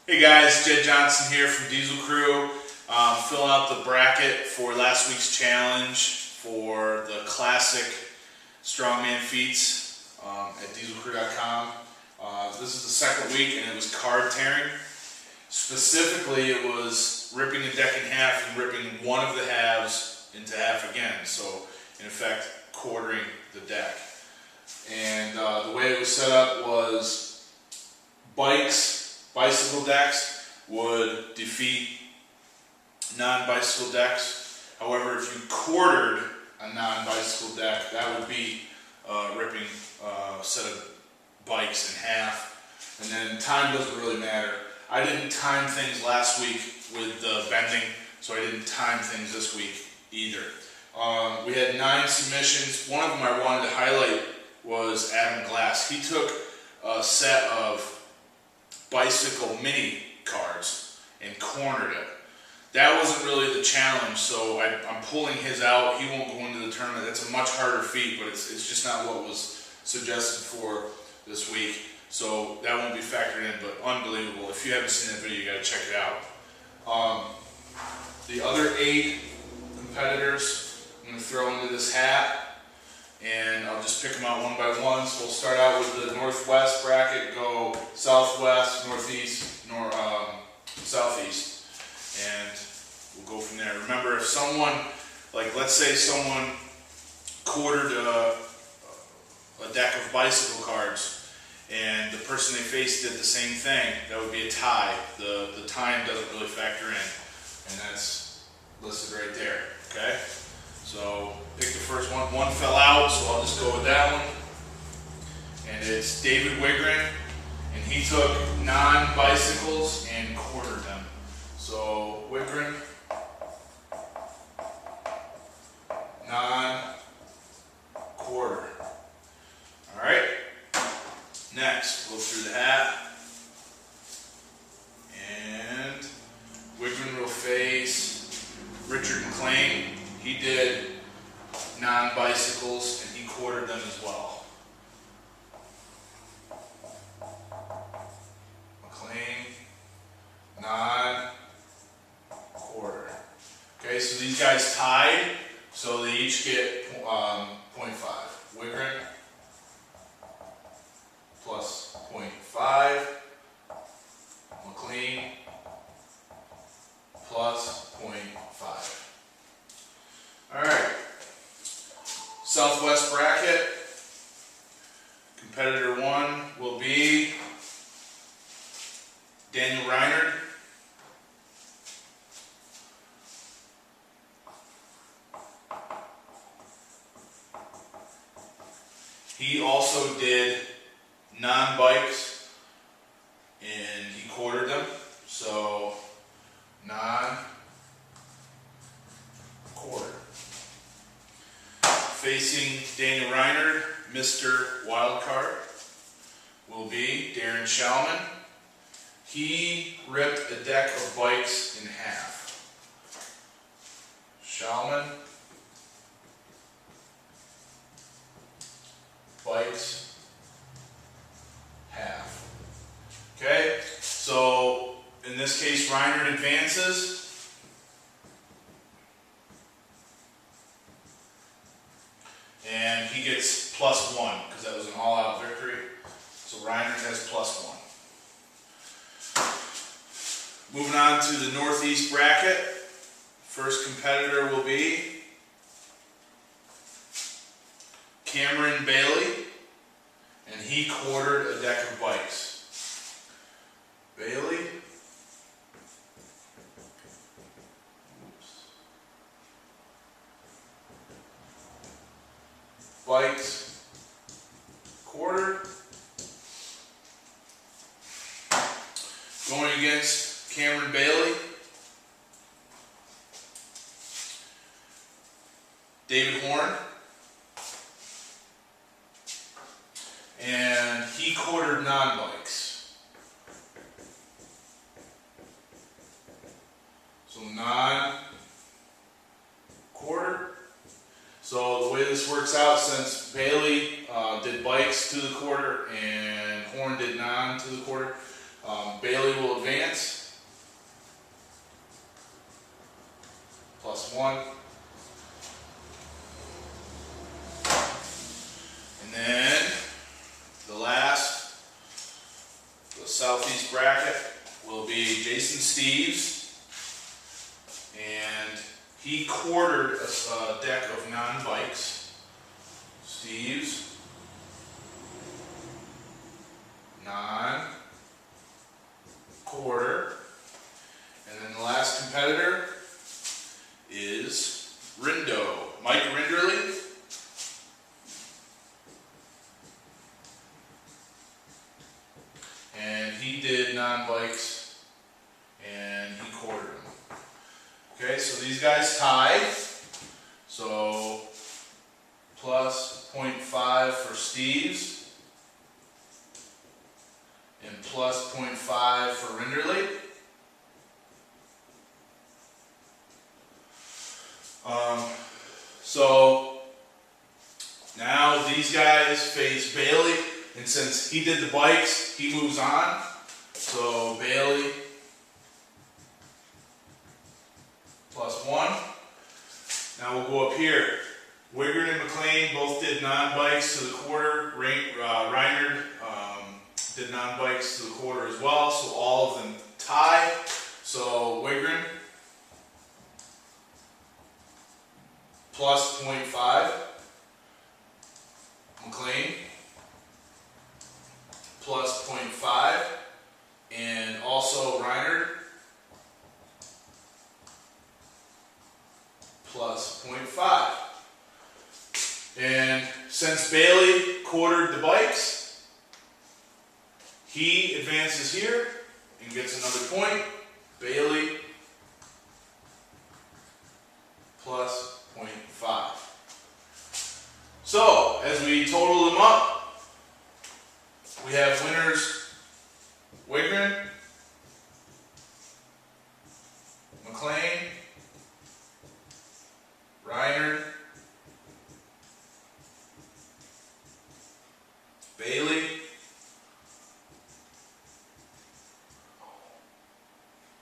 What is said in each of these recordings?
Hey guys, Jed Johnson here from Diesel Crew. Filling out the bracket for last week's challenge for the classic Strongman Feats at dieselcrew.com. This is the second week and it was card tearing. Specifically, it was ripping the deck in half and ripping one of the halves into half again. So, in effect, quartering the deck. And the way it was set up was bicycle decks would defeat non-bicycle decks. However, if you quartered a non-bicycle deck, that would be ripping a set of bikes in half. And then time doesn't really matter. I didn't time things last week with the bending, so I didn't time things this week either. We had 9 submissions. One of them I wanted to highlight was Adam Glass. He took a set of bicycle mini cards and cornered it. That wasn't really the challenge, so I'm pulling his out. He won't go into the tournament. That's a much harder feat, but it's just not what was suggested for this week. So that won't be factored in, but unbelievable. If you haven't seen that video, you gotta check it out. The other 8 competitors, I'm gonna throw into this hat, and I'll just pick them out one by one. So we'll start out with the northwest bracket, go southwest, northeast, southeast, and we'll go from there. Remember, if someone, like let's say someone quartered a deck of bicycle cards, and the person they faced did the same thing, that would be a tie. The time doesn't really factor in, and that's listed right there, okay? So pick the first one. One fell out, so I'll just go with that one. And it's David Wigren, and he took non-bicycles and quartered them. So Wigren, non-quarter. All right. Next, go through the hat, and Wigren will face Richard McLean. He did non-bicycles and he quartered them as well. McLean, non-quarter. Okay, so these guys tied, so they each get 0.5. Wigren plus 0.5, McLean plus 0.5. All right, southwest bracket, competitor 1 will be Daniel Reinhardt. He also did non-bikes and he quartered them, so non-quarter. Facing Daniel Reinhardt, Mr. Wildcard, will be Darren Schallman. He ripped a deck of bikes in half. Schallman, bikes, half. Okay, so in this case, Reinhardt advances. And he gets +1 because that was an all-out victory. So Reinhardt has +1. Moving on to the northeast bracket. First competitor will be Cameron Bailey, and he quartered a deck of bikes. Bailey. Bikes, quarter. Going against Cameron Bailey, David Horn, and he quartered non-bikes. So non-quarter. So the way this works out, since Bailey did bikes to the quarter and Horn did non to the quarter, Bailey will advance, +1. And then the southeast bracket will be Jason Steves, and he quartered a deck of non-bikes. Steves, non-quarter. And then the last competitor is Mike Rinderly. And he did non-bikes and he quartered them. Okay, so these guys tied. So plus 0.5 for Steves and plus 0.5 for Rinderly. So now these guys face Bailey, and since he did the bikes, he moves on. So Bailey +1. Now we'll go up here. Wiggard and McLean both did non-bikes to the quarter. Reinard did non-bikes to the quarter as well. So all of them tie. So Wiggard plus 0.5. McLean plus 0.5. And also Reinard plus 0.5. And since Bailey quartered the bikes, he advances here and gets another point. Bailey plus 0.5. So, as we total them up, we have winners Wigren, McLean, Reinard, Bailey,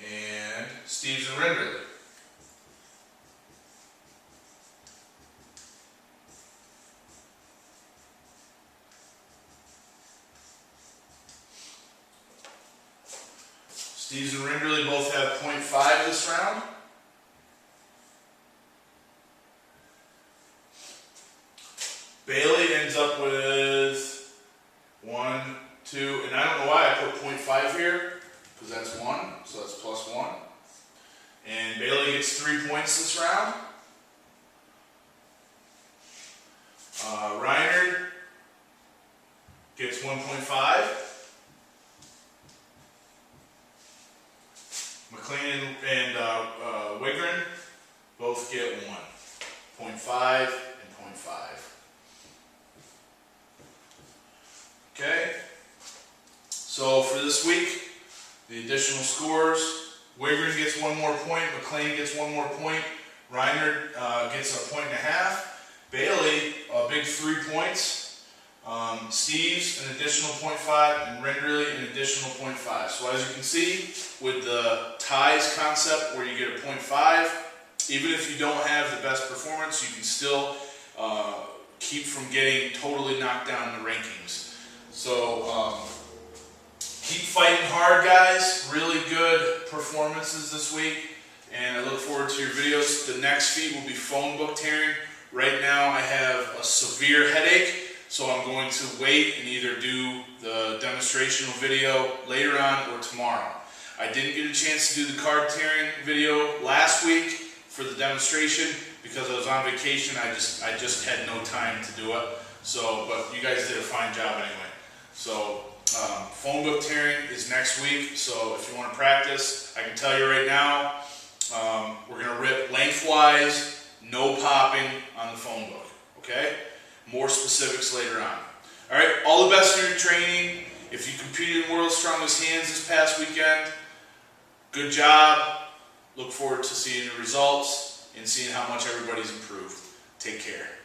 and Steves and Rinderly. Steves and Rinderly both have 0.5 this round. Bailey ends up with 1, 2, and I don't know why I put 0.5 here, because that's 1, so that's +1. And Bailey gets 3 points this round. Reinard gets 1.5. McLean and Wigren both get 1. 0.5 and 0.5. Okay, so for this week, the additional scores, Wigren gets 1 more point, McLean gets 1 more point, Reinard gets 1.5, Bailey a big 3 points, Steves an additional 0.5, and Rinderly an additional 0.5. So as you can see, with the ties concept where you get a 0.5, even if you don't have the best performance, you can still keep from getting totally knocked down in the rankings. So keep fighting hard, guys. Really good performances this week, and I look forward to your videos. The next feat will be phone book tearing. Right now I have a severe headache, so I'm going to wait and either do the demonstrational video later on or tomorrow. I didn't get a chance to do the card tearing video last week for the demonstration because I was on vacation. I just had no time to do it. So, but you guys did a fine job anyway. So phone book tearing is next week. So if you want to practice, I can tell you right now, we're going to rip lengthwise, no popping on the phone book. Okay? More specifics later on. All right. All the best in your training. If you competed in World's Strongest Hands this past weekend, good job. Look forward to seeing the results and seeing how much everybody's improved. Take care.